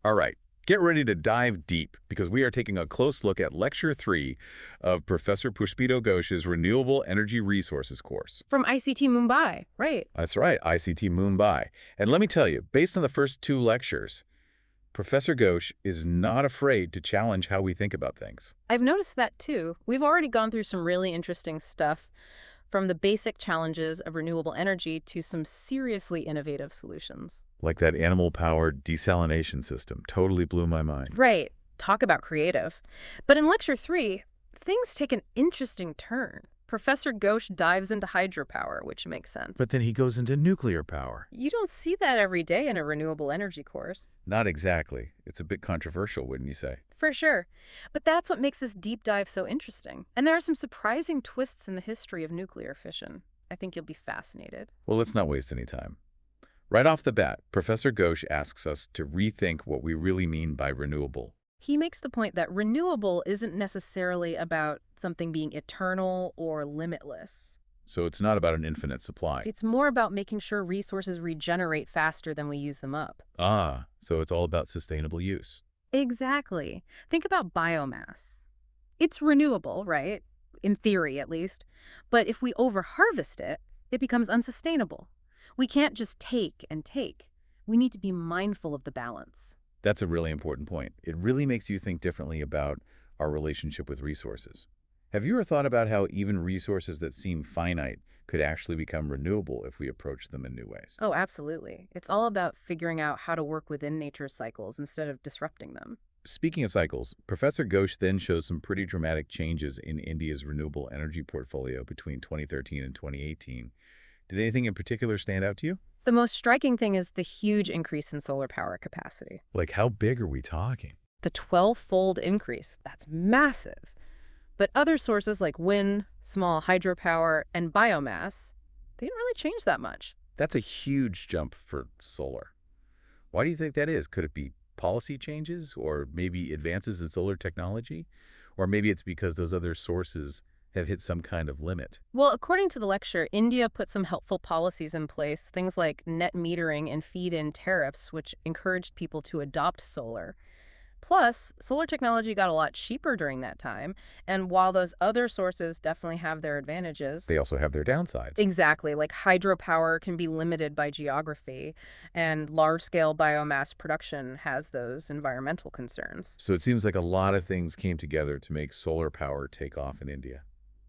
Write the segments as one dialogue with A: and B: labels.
A: All right, get ready to dive deep because we are taking a close look at Lecture 3 of Professor Pushpito Ghosh's Renewable Energy Resources course.
B: From ICT Mumbai, right.
A: That's right, ICT Mumbai. And let me tell you, based on the first two lectures, Professor Ghosh is not afraid to challenge how we think about things.
B: I've noticed that too. We've already gone through some really interesting stuff, from the basic challenges of renewable energy to some seriously innovative solutions.
A: Like that animal-powered desalination system totally blew my mind.
B: Right. Talk about creative. But in Lecture 3, things take an interesting turn. Professor Ghosh dives into hydropower, which makes sense.
A: But then he goes into nuclear power.
B: You don't see that every day in a renewable energy course.
A: Not exactly. It's a bit controversial, wouldn't you say?
B: For sure. But that's what makes this deep dive so interesting. And there are some surprising twists in the history of nuclear fission. I think you'll be fascinated.
A: Well, let's not waste any time. Right off the bat, Professor Ghosh asks us to rethink what we really mean by renewable.
B: He makes the point that renewable isn't necessarily about something being eternal or limitless.
A: So it's not about an infinite supply.
B: It's more about making sure resources regenerate faster than we use them up.
A: Ah, so it's all about sustainable use.
B: Exactly. Think about biomass. It's renewable, right? In theory, at least. But if we overharvest it, it becomes unsustainable. We can't just take and take. We need to be mindful of the balance.
A: That's a really important point. It really makes you think differently about our relationship with resources. Have you ever thought about how even resources that seem finite could actually become renewable if we approach them in new ways?
B: Oh, absolutely. It's all about figuring out how to work within nature's cycles instead of disrupting them.
A: Speaking of cycles, Professor Ghosh then shows some pretty dramatic changes in India's renewable energy portfolio between 2013 and 2018. Did anything in particular stand out to you?
B: The most striking thing is the huge increase in solar power capacity.
A: Like, how big are we talking?
B: The 12-fold increase. That's massive. But other sources like wind, small hydropower, and biomass, they didn't really change that much.
A: That's a huge jump for solar. Why do you think that is? Could it be policy changes or maybe advances in solar technology? Or maybe it's because those other sources have hit some kind of limit?
B: Well, according to the lecture, India put some helpful policies in place, things like net metering and feed-in tariffs, which encouraged people to adopt solar. Plus, solar technology got a lot cheaper during that time, and while those other sources definitely have their advantages,
A: They also have their downsides.
B: exactly, like hydropower can be limited by geography, and large-scale biomass production has those environmental concerns.
A: So it seems like a lot of things came together to make solar power take off in India.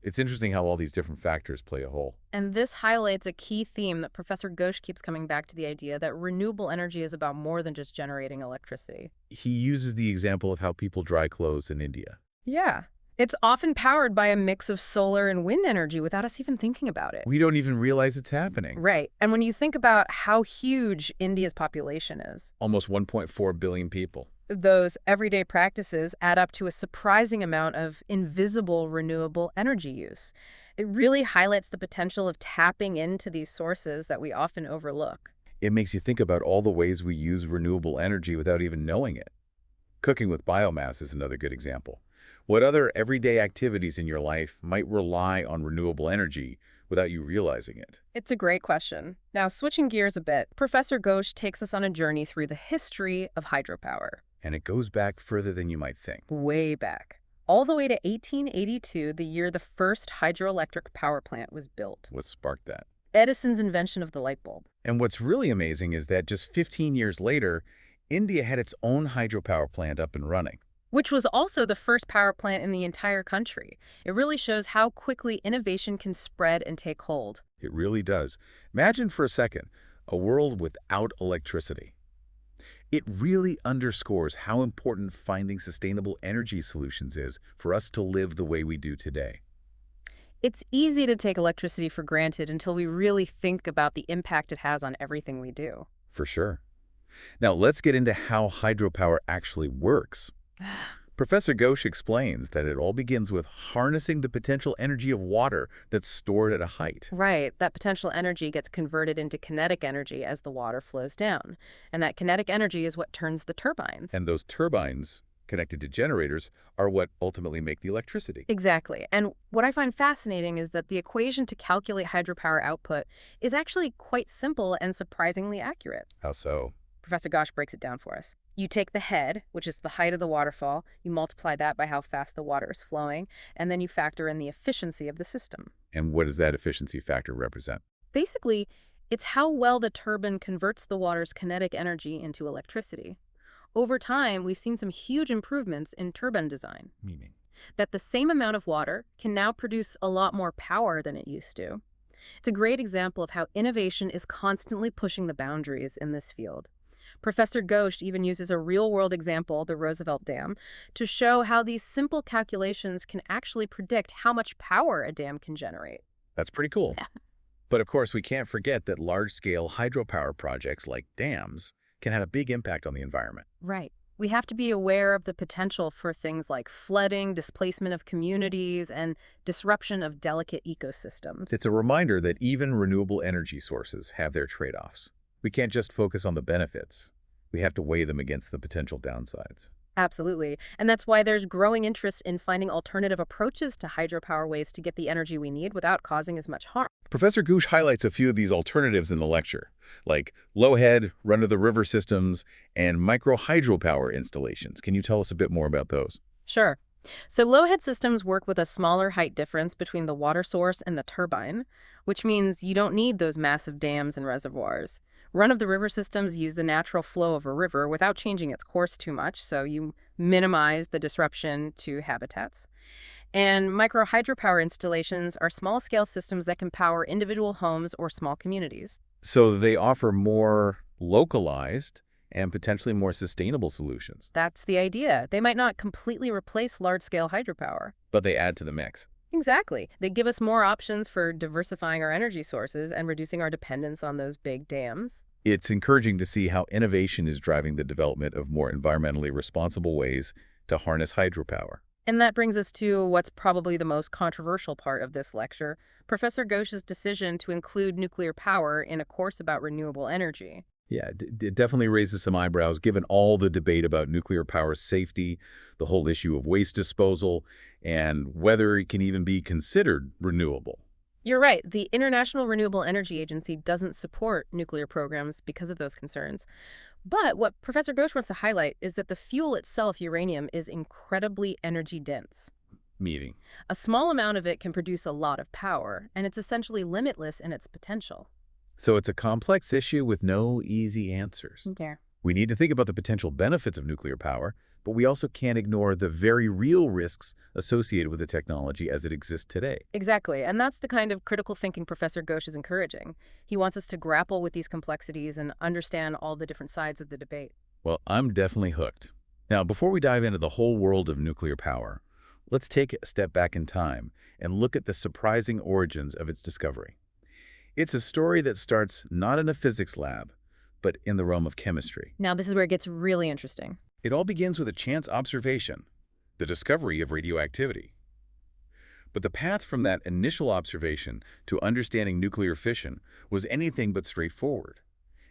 A: It's interesting how all these different factors play a role.
B: And this highlights a key theme that Professor Ghosh keeps coming back to, the idea that renewable energy is about more than just generating electricity.
A: He uses the example of how people dry clothes in India.
B: Yeah. It's often powered by a mix of solar and wind energy without us even thinking about it.
A: We don't even realize it's happening.
B: Right. And when you think about how huge India's population is,
A: Almost 1.4 billion people.
B: those everyday practices add up to a surprising amount of invisible renewable energy use. It really highlights the potential of tapping into these sources that we often overlook.
A: It makes you think about all the ways we use renewable energy without even knowing it. Cooking with biomass is another good example. What other everyday activities in your life might rely on renewable energy without you realizing it?
B: It's a great question. Now, switching gears a bit, Professor Ghosh takes us on a journey through the history of hydropower.
A: And it goes back further than you might think.
B: Way back. All the way to 1882, the year the first hydroelectric power plant was built.
A: What sparked that?
B: Edison's invention of the light bulb.
A: And what's really amazing is that just 15 years later, India had its own hydropower plant up and running.
B: Which was also the first power plant in the entire country. It really shows how quickly innovation can spread and take hold.
A: It really does. Imagine for a second a world without electricity. It really underscores how important finding sustainable energy solutions is for us to live the way we do today.
B: It's easy to take electricity for granted until we really think about the impact it has on everything we do.
A: For sure. Now, let's get into how hydropower actually works. Professor Ghosh explains that it all begins with harnessing the potential energy of water that's stored at a height.
B: Right, that potential energy gets converted into kinetic energy as the water flows down. And that kinetic energy is what turns the turbines.
A: And those turbines, connected to generators, are what ultimately make the electricity.
B: Exactly. And what I find fascinating is that the equation to calculate hydropower output is actually quite simple and surprisingly accurate.
A: How so?
B: Professor Ghosh breaks it down for us. You take the head, which is the height of the waterfall, you multiply that by how fast the water is flowing, and then you factor in the efficiency of the system.
A: And what does that efficiency factor represent?
B: Basically, it's how well the turbine converts the water's kinetic energy into electricity. Over time, we've seen some huge improvements in turbine design.
A: Meaning?
B: That the same amount of water can now produce a lot more power than it used to. It's a great example of how innovation is constantly pushing the boundaries in this field. Professor Ghosh even uses a real-world example, the Roosevelt Dam, to show how these simple calculations can actually predict how much power a dam can generate.
A: That's pretty cool.
B: Yeah.
A: But of course, we can't forget that large-scale hydropower projects like dams can have a big impact on the environment.
B: Right. We have to be aware of the potential for things like flooding, displacement of communities, and disruption of delicate ecosystems.
A: It's a reminder that even renewable energy sources have their trade-offs. We can't just focus on the benefits. We have to weigh them against the potential downsides.
B: Absolutely. And that's why there's growing interest in finding alternative approaches to hydropower ways to get the energy we need without causing as much harm.
A: Professor Ghosh highlights a few of these alternatives in the lecture, like low-head, run-of-the-river systems, and micro-hydropower installations. Can you tell us a bit more about those?
B: Sure. So low-head systems work with a smaller height difference between the water source and the turbine, which means you don't need those massive dams and reservoirs. Run-of-the-river systems use the natural flow of a river without changing its course too much, so you minimize the disruption to habitats. And micro-hydropower installations are small-scale systems that can power individual homes or small communities.
A: So they offer more localized and potentially more sustainable solutions,
B: That's the idea. They might not completely replace large-scale hydropower.
A: but they add to the mix.
B: Exactly. They give us more options for diversifying our energy sources and reducing our dependence on those big dams.
A: It's encouraging to see how innovation is driving the development of more environmentally responsible ways to harness hydropower.
B: And that brings us to what's probably the most controversial part of this lecture, Professor Ghosh's decision to include nuclear power in a course about renewable energy.
A: Yeah, it definitely raises some eyebrows given all the debate about nuclear power safety, the whole issue of waste disposal, and whether it can even be considered renewable.
B: You're right. The International Renewable Energy Agency doesn't support nuclear programs because of those concerns. But what Professor Ghosh wants to highlight is that the fuel itself, uranium, is incredibly energy dense.
A: Meaning,
B: A small amount of it can produce a lot of power, and it's essentially limitless in its potential.
A: so it's a complex issue with no easy answers.
B: Okay.
A: We need to think about the potential benefits of nuclear power, but we also can't ignore the very real risks associated with the technology as it exists today.
B: Exactly, and that's the kind of critical thinking Professor Ghosh is encouraging. He wants us to grapple with these complexities and understand all the different sides of the debate.
A: Well, I'm definitely hooked. Now, before we dive into the whole world of nuclear power, let's take a step back in time and look at the surprising origins of its discovery. It's a story that starts not in a physics lab, but in the realm of chemistry.
B: Now, this is where it gets really interesting.
A: It all begins with a chance observation, the discovery of radioactivity. But the path from that initial observation to understanding nuclear fission was anything but straightforward.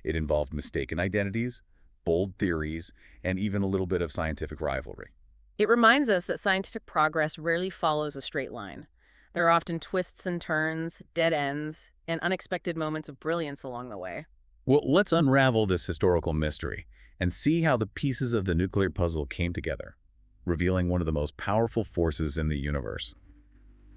A: It involved mistaken identities, bold theories, and even a little bit of scientific rivalry.
B: It reminds us that scientific progress rarely follows a straight line. There are often twists and turns, dead ends, and unexpected moments of brilliance along the way.
A: Well, let's unravel this historical mystery and see how the pieces of the nuclear puzzle came together, revealing one of the most powerful forces in the universe.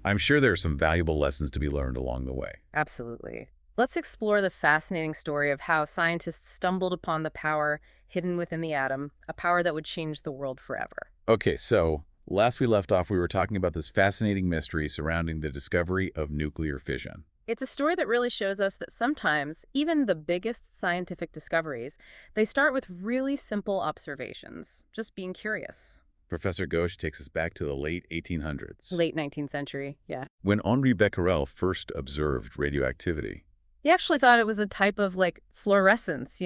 A: I'm sure there are some valuable lessons to be learned along the way.
B: Absolutely. Let's explore the fascinating story of how scientists stumbled upon the power hidden within the atom, a power that would change the world forever.
A: Okay, so last we left off, we were talking about this fascinating mystery surrounding the discovery of nuclear fission.
B: It's a story that really shows us that sometimes, even the biggest scientific discoveries, they start with really simple observations, just being curious.
A: Professor Ghosh takes us back to the late 1800s,
B: Late 19th century, yeah.
A: when Henri Becquerel first observed radioactivity.
B: He actually thought it was a type of, fluorescence,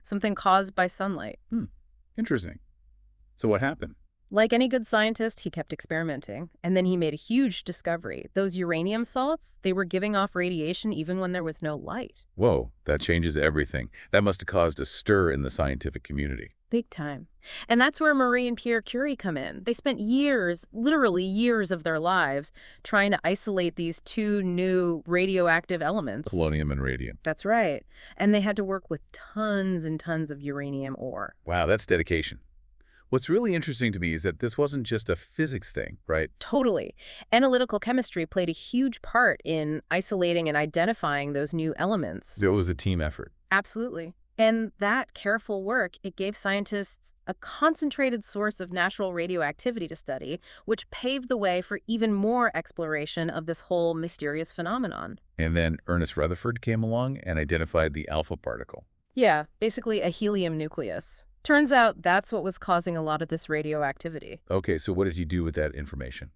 B: something caused by sunlight.
A: Interesting. So what happened?
B: Like any good scientist, he kept experimenting. And then he made a huge discovery. Those uranium salts, they were giving off radiation even when there was no light.
A: Whoa, that changes everything. That must have caused a stir in the scientific community.
B: Big time. And that's where Marie and Pierre Curie come in. They spent years, literally years of their lives, trying to isolate these two new radioactive elements.
A: Polonium and radium.
B: That's right. And they had to work with tons and tons of uranium ore.
A: Wow, that's dedication. What's really interesting to me is that this wasn't just a physics thing, right?
B: Totally. Analytical chemistry played a huge part in isolating and identifying those new elements.
A: So it was a team effort.
B: Absolutely. And that careful work, it gave scientists a concentrated source of natural radioactivity to study, which paved the way for even more exploration of this whole mysterious phenomenon.
A: And then Ernest Rutherford came along and identified the alpha particle.
B: Yeah, basically a helium nucleus. Turns out that's what was causing a lot of this radioactivity.
A: Okay, so what did he do with that information?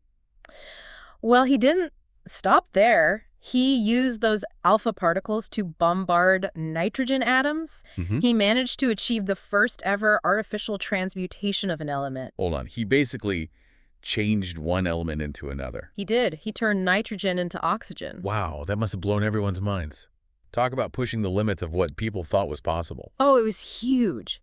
B: Well, he didn't stop there. He used those alpha particles to bombard nitrogen atoms. He managed to achieve the first ever artificial transmutation of an element.
A: Hold on. He basically changed one element into another.
B: He did. He turned nitrogen into oxygen.
A: Wow, that must have blown everyone's minds. Talk about pushing the limits of what people thought was possible.
B: Oh, it was huge.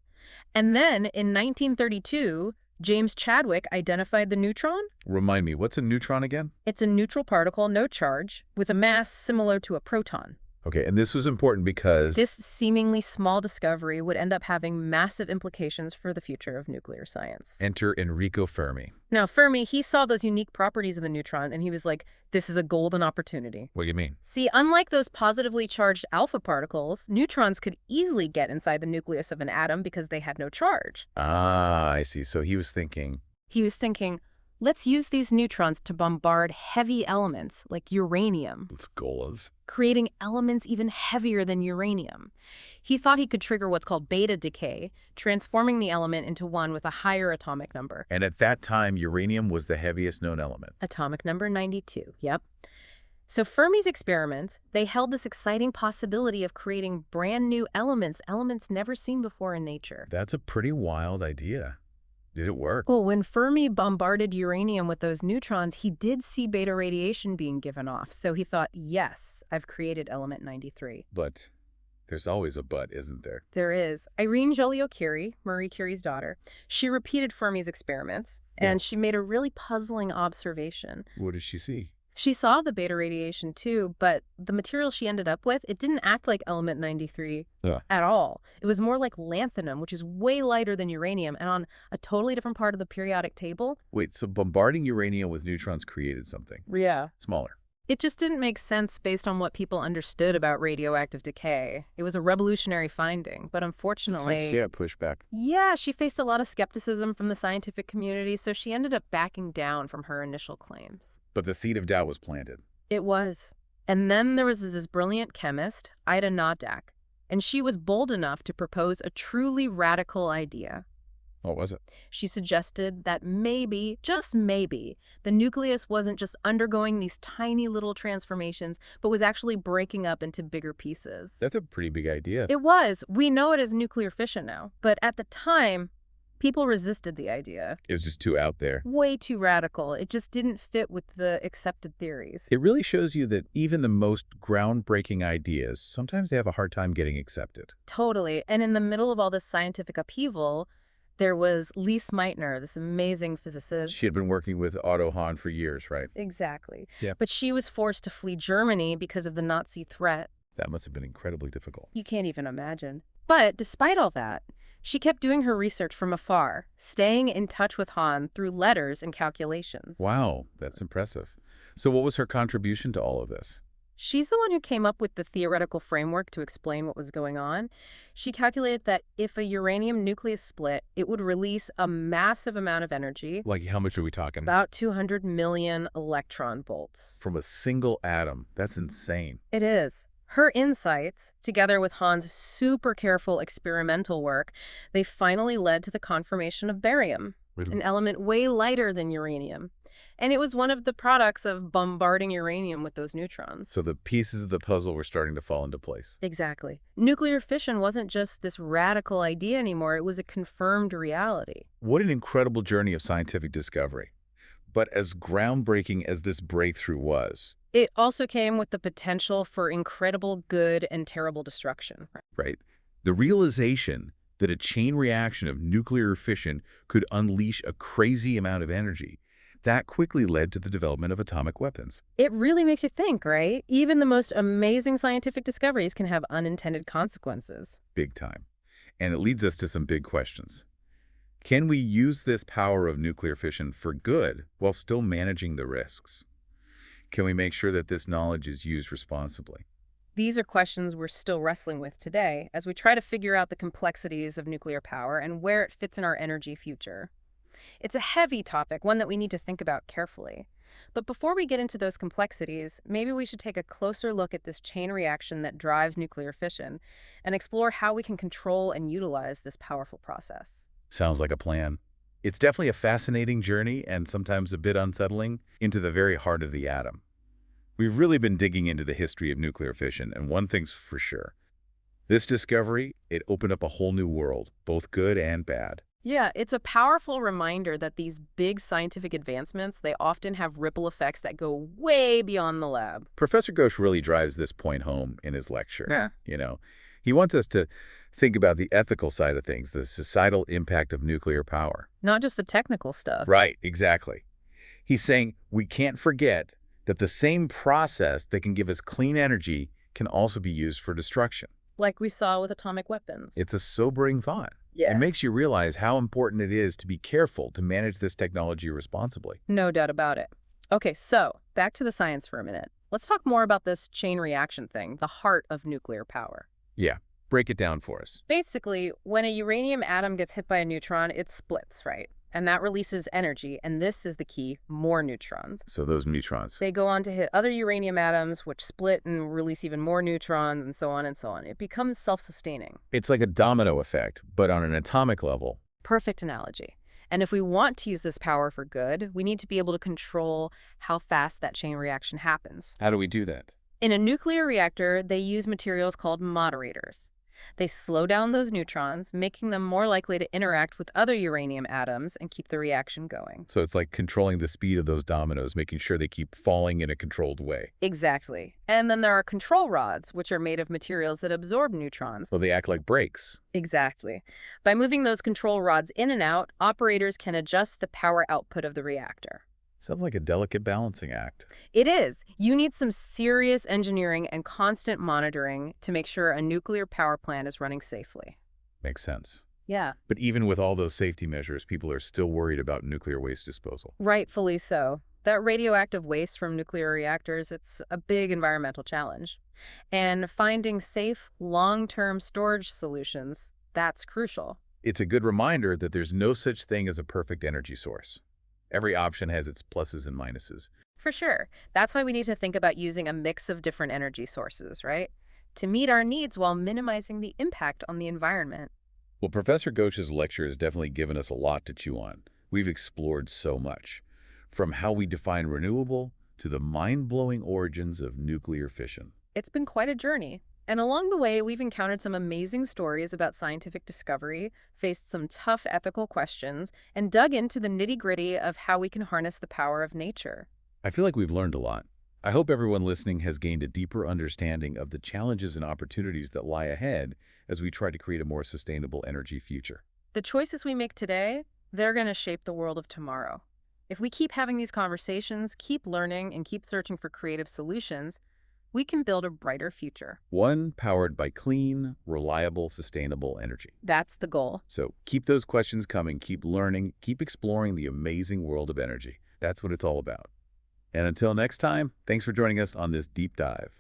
B: And then in 1932, James Chadwick identified the neutron.
A: Remind me, what's a neutron again?
B: It's a neutral particle, no charge, with a mass similar to a proton.
A: Okay, and this was important because...
B: This seemingly small discovery would end up having massive implications for the future of nuclear science.
A: Enter Enrico Fermi.
B: Now, Fermi, he saw those unique properties of the neutron, and he was like, this is a golden opportunity.
A: What do you mean?
B: See, unlike those positively charged alpha particles, neutrons could easily get inside the nucleus of an atom because they had no charge.
A: Ah, I see. So he was thinking,
B: let's use these neutrons to bombard heavy elements like uranium,
A: with the goal of...
B: creating elements even heavier than uranium. He thought he could trigger what's called beta decay, transforming the element into one with a higher atomic number.
A: And at that time, uranium was the heaviest known element.
B: Atomic number 92, yep. So Fermi's experiments, they held this exciting possibility of creating brand new elements never seen before in nature.
A: That's a pretty wild idea. Did it work?
B: Well, when Fermi bombarded uranium with those neutrons, he did see beta radiation being given off. So he thought, yes, I've created element 93.
A: But there's always a but, isn't there?
B: There is. Irene Joliot-Curie, Marie Curie's daughter, she repeated Fermi's experiments, and she made a really puzzling observation.
A: What did she see?
B: She saw the beta radiation too, but the material she ended up with, it didn't act like element 93 at all. It was more like lanthanum, which is way lighter than uranium and on a totally different part of the periodic table.
A: Wait, so bombarding uranium with neutrons created something?
B: Yeah.
A: Smaller.
B: It just didn't make sense based on what people understood about radioactive decay. It was a revolutionary finding, but unfortunately...
A: Yeah, pushback.
B: Yeah, she faced a lot of skepticism from the scientific community, so she ended up backing down from her initial claims.
A: But the seed of doubt was planted.
B: It was. And then there was this brilliant chemist, Ida Noddack, and she was bold enough to propose a truly radical idea.
A: What was it?
B: She suggested that maybe, just maybe, the nucleus wasn't just undergoing these tiny little transformations, but was actually breaking up into bigger pieces.
A: That's a pretty big idea.
B: It was. We know it as nuclear fission now. But at the time, people resisted the idea.
A: It was just too out there.
B: Way too radical. It just didn't fit with the accepted theories.
A: It really shows you that even the most groundbreaking ideas, sometimes they have a hard time getting accepted.
B: Totally. And in the middle of all this scientific upheaval, there was Lise Meitner, this amazing physicist.
A: She had been working with Otto Hahn for years, right?
B: Exactly.
A: Yeah.
B: But she was forced to flee Germany because of the Nazi threat.
A: That must have been incredibly difficult.
B: You can't even imagine. But despite all that, she kept doing her research from afar, staying in touch with Hahn through letters and calculations.
A: Wow, that's impressive. So what was her contribution to all of this?
B: She's the one who came up with the theoretical framework to explain what was going on. She calculated that if a uranium nucleus split, it would release a massive amount of energy.
A: Like, how much are we talking?
B: About 200 million electron volts.
A: From a single atom. That's insane.
B: It is. Her insights, together with Hahn's super careful experimental work, they finally led to the conformation of barium, an element way lighter than uranium. And it was one of the products of bombarding uranium with those neutrons.
A: So the pieces of the puzzle were starting to fall into place.
B: Exactly. Nuclear fission wasn't just this radical idea anymore. It was a confirmed reality.
A: What an incredible journey of scientific discovery. But as groundbreaking as this breakthrough was,
B: It also came with the potential for incredible good and terrible destruction.
A: right, the realization that a chain reaction of nuclear fission could unleash a crazy amount of energy, that quickly led to the development of atomic weapons.
B: It really makes you think, right? Even the most amazing scientific discoveries can have unintended consequences.
A: Big time. And it leads us to some big questions. Can we use this power of nuclear fission for good while still managing the risks? Can we make sure that this knowledge is used responsibly?
B: These are questions we're still wrestling with today as we try to figure out the complexities of nuclear power and where it fits in our energy future. It's a heavy topic, one that we need to think about carefully. But before we get into those complexities, maybe we should take a closer look at this chain reaction that drives nuclear fission and explore how we can control and utilize this powerful process.
A: Sounds like a plan. It's definitely a fascinating journey and sometimes a bit unsettling into the very heart of the atom. We've really been digging into the history of nuclear fission, and one thing's for sure. This discovery, it opened up a whole new world, both good and bad.
B: Yeah, it's a powerful reminder that these big scientific advancements, they often have ripple effects that go way beyond the lab.
A: Professor Ghosh really drives this point home in his lecture.
B: Yeah.
A: He wants us to think about the ethical side of things, the societal impact of nuclear power.
B: Not just the technical stuff.
A: Right, exactly. He's saying we can't forget that the same process that can give us clean energy can also be used for destruction.
B: Like we saw with atomic weapons.
A: It's a sobering thought.
B: Yeah.
A: It makes you realize how important it is to be careful to manage this technology responsibly.
B: No doubt about it. Okay, so back to the science for a minute. Let's talk more about this chain reaction thing, the heart of nuclear power.
A: Yeah, break it down for us.
B: Basically, when a uranium atom gets hit by a neutron, it splits, right? And that releases energy, and this is the key, more neutrons.
A: So those neutrons.
B: They go on to hit other uranium atoms, which split and release even more neutrons, and so on and so on. It becomes self-sustaining.
A: It's like a domino effect, but on an atomic level.
B: Perfect analogy. And if we want to use this power for good, we need to be able to control how fast that chain reaction happens.
A: How do we do that?
B: In a nuclear reactor, they use materials called moderators. They slow down those neutrons, making them more likely to interact with other uranium atoms and keep the reaction going.
A: So it's like controlling the speed of those dominoes, making sure they keep falling in a controlled way.
B: Exactly. And then there are control rods, which are made of materials that absorb neutrons.
A: So they act like brakes.
B: Exactly. By moving those control rods in and out, operators can adjust the power output of the reactor.
A: Sounds like a delicate balancing act.
B: It is. You need some serious engineering and constant monitoring to make sure a nuclear power plant is running safely.
A: Makes sense.
B: Yeah.
A: But even with all those safety measures, people are still worried about nuclear waste disposal.
B: Rightfully so. That radioactive waste from nuclear reactors, it's a big environmental challenge. And finding safe, long-term storage solutions, that's crucial.
A: It's a good reminder that there's no such thing as a perfect energy source. Every option has its pluses and minuses.
B: For sure. That's why we need to think about using a mix of different energy sources, right? To meet our needs while minimizing the impact on the environment.
A: Well, Professor Ghosh's lecture has definitely given us a lot to chew on. We've explored so much, from how we define renewable to the mind-blowing origins of nuclear fission.
B: It's been quite a journey. And along the way, we've encountered some amazing stories about scientific discovery, faced some tough ethical questions, and dug into the nitty-gritty of how we can harness the power of nature.
A: I feel like we've learned a lot. I hope everyone listening has gained a deeper understanding of the challenges and opportunities that lie ahead as we try to create a more sustainable energy future.
B: The choices we make today, they're going to shape the world of tomorrow. If we keep having these conversations, keep learning, and keep searching for creative solutions, we can build a brighter future.
A: One powered by clean, reliable, sustainable energy.
B: That's the goal.
A: So keep those questions coming, keep learning, keep exploring the amazing world of energy. That's what it's all about. And until next time, thanks for joining us on this deep dive.